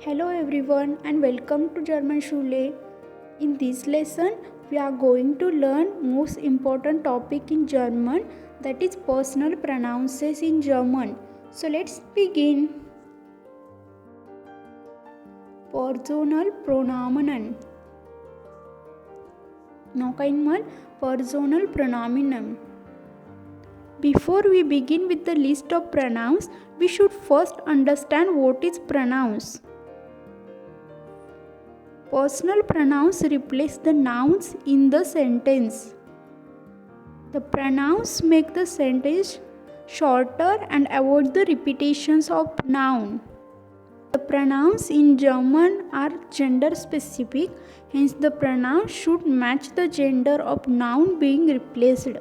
Hello everyone and welcome to German Schule. In this lesson, we are going to learn most important topic in German, that is personal pronouns in German. So let's begin. Personal Pronomen. Noch einmal Personal Pronomen. Before we begin with the list of pronouns, we should first understand what is pronouns. Personal pronouns replace the nouns in the sentence. The pronouns make the sentence shorter and avoid the repetitions of noun. The pronouns in German are gender specific, hence the pronoun should match the gender of noun being replaced.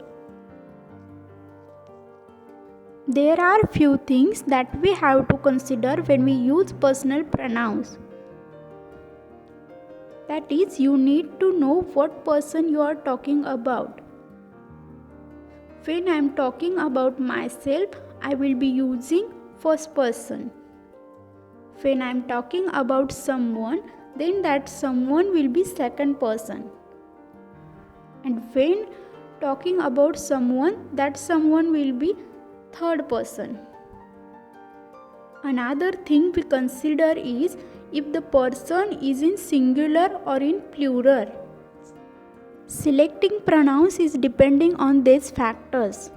There are few things that we have to consider when we use personal pronouns. That is, you need to know what person you are talking about. When I am talking about myself, I will be using first person. When I am talking about someone, then that someone will be second person. And when talking about someone, that someone will be third person. Another thing we consider is if the person is in singular or in plural. Selecting pronouns is depending on these factors.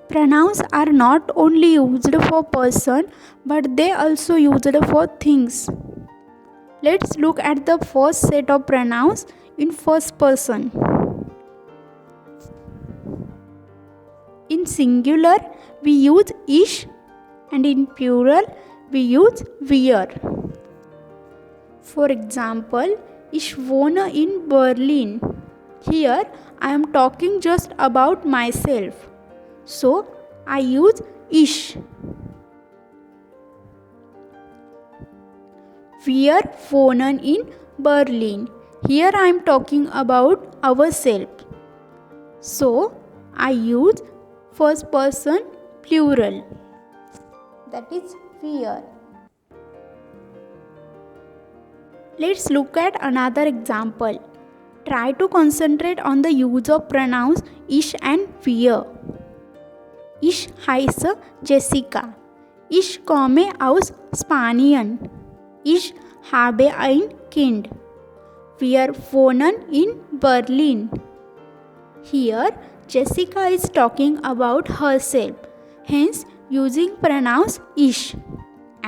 Pronouns are not only used for person, but they also used for things. Let's look at the first set of pronouns in first person. In singular, we use ich, and in plural, we use wir. For example, ich wohne in Berlin. Here, I am talking just about myself. So, I use ich. Wir wohnen in Berlin. Here I am talking about ourselves. So, I use first person plural. That is wir. Let's look at another example. Try to concentrate on the use of pronouns ich and wir. Ich heiße Jessica. Ich komme aus Spanien. Ich habe ein Kind. Wir wohnen in Berlin. Here, Jessica is talking about herself, hence using pronouns ich.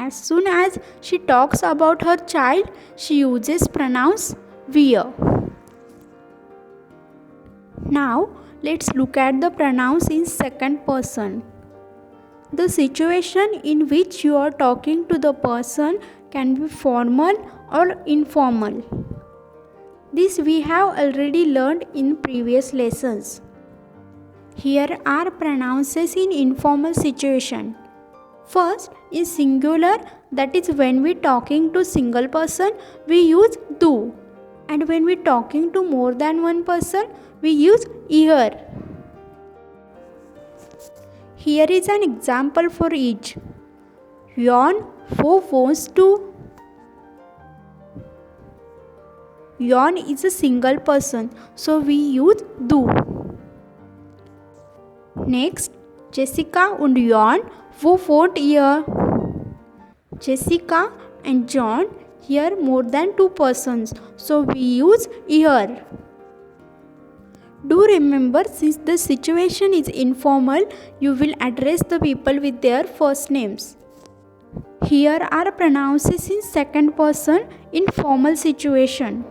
As soon as she talks about her child, she uses pronouns wir. Now, let's look at the pronouns in second person. The situation in which you are talking to the person can be formal or informal. This we have already learned in previous lessons. Here are pronouns in informal situation. First is singular, that is when we talking to single person, we use du. And when we talking to more than one person, we use ihr. Here is an example for each. Jan, wo wohnst du? Jan is a single person, so we use du. Next, Jessica und Jan, wo wohnt ihr? Jessica and John, here more than two persons, so we use ihr. Do remember, since the situation is informal, you will address the people with their first names. Here are pronouns in second person in formal situation.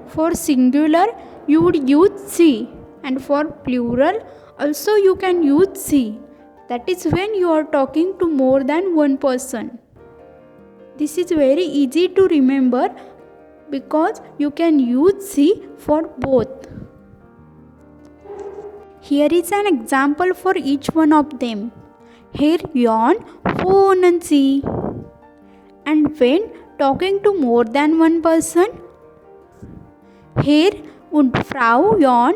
For singular, you would use sie, and for plural, also you can use sie. That is when you are talking to more than one person. This is very easy to remember because you can use sie for both. Here is an example for each one of them. Herr Jan, wohnen Sie? And when talking to more than one person, Herr und Frau Jan,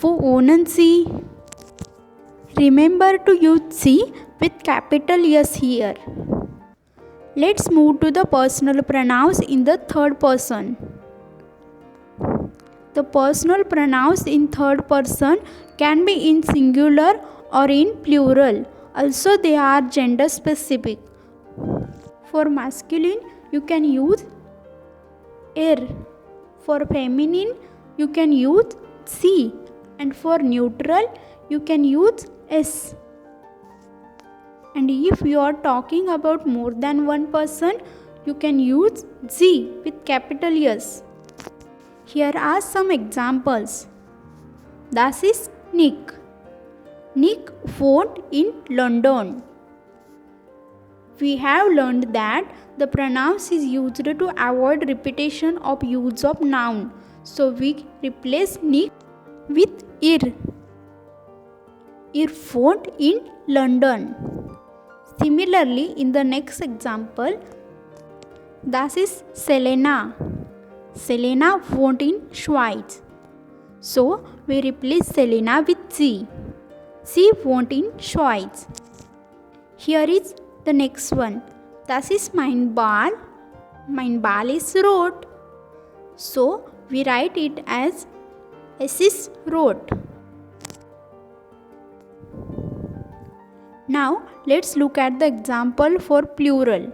wo wohnen Sie? Remember to use Sie with capital S here. Let's move to the personal pronouns in the third person. The personal pronouns in third person can be in singular or in plural. Also, they are gender specific. For masculine, you can use er. For feminine, you can use she. And for neutral, you can use s. And if you are talking about more than one person, you can use z with capital S. Here are some examples. Das ist Nick. Nick wohnt in London. We have learned that the pronouns is used to avoid repetition of use of noun. So we replace Nick with ir. Ir wohnt in London. Similarly, in the next example, das ist Selena. Selena wohnt in Schweiz. So we replace Selena with sie. Sie wohnt in Schweiz. Here is the next one. Das ist mein Ball. Mein Ball ist rot. So we write it as es ist rot. Now let's look at the example for plural.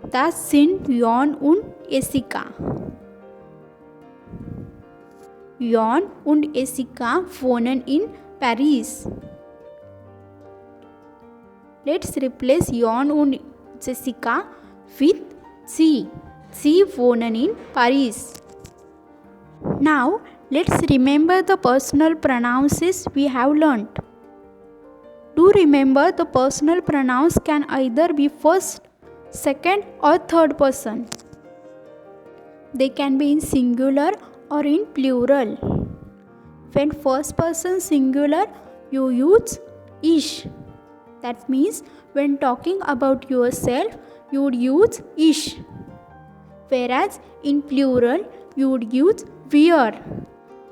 Das sind Jon und Jessica. Jon und Jessica wohnen in Paris. Let's replace Jon und Jessica with sie. Sie wohnen in Paris. Now let's remember the personal pronouns we have learnt. Do remember the personal pronouns can either be first, second or third person. They can be in singular or in plural. When first person singular, you use ich. That means when talking about yourself, you would use ich. Whereas in plural, you would use wir.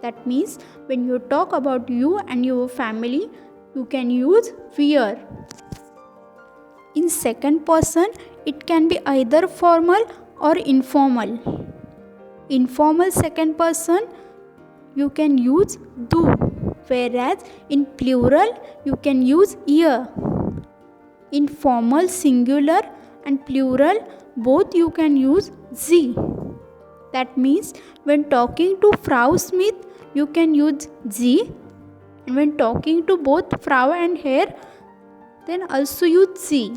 That means when you talk about you and your family, you can use wir. In second person, it can be either formal or informal. Informal second person, you can use du. Whereas in plural, you can use ihr. In formal singular and plural, both you can use sie. That means when talking to Frau Smith, you can use sie. And when talking to both Frau and Herr, then also use sie.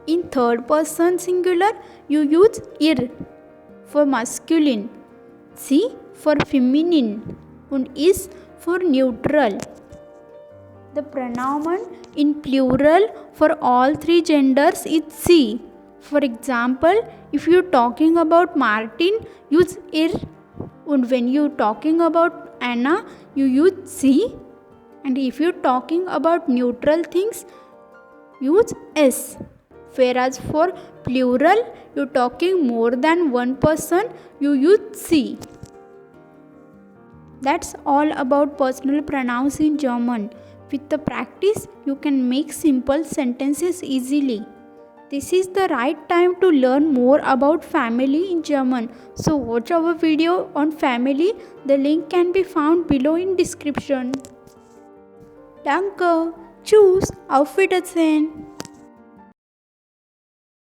In third person singular, you use ir for masculine, sie for feminine, and is for neutral. The pronoun in plural for all three genders is sie. For example, if you are talking about Martin, use ir. And when you are talking about Anna, you use sie. And if you are talking about neutral things, use s. Whereas for plural, you are talking more than one person, you use sie. That's all about personal pronouns in German. With the practice, you can make simple sentences easily. This is the right time to learn more about family in German. So watch our video on family. The link can be found below in description. Danke. Tschüss. Auf Wiedersehen.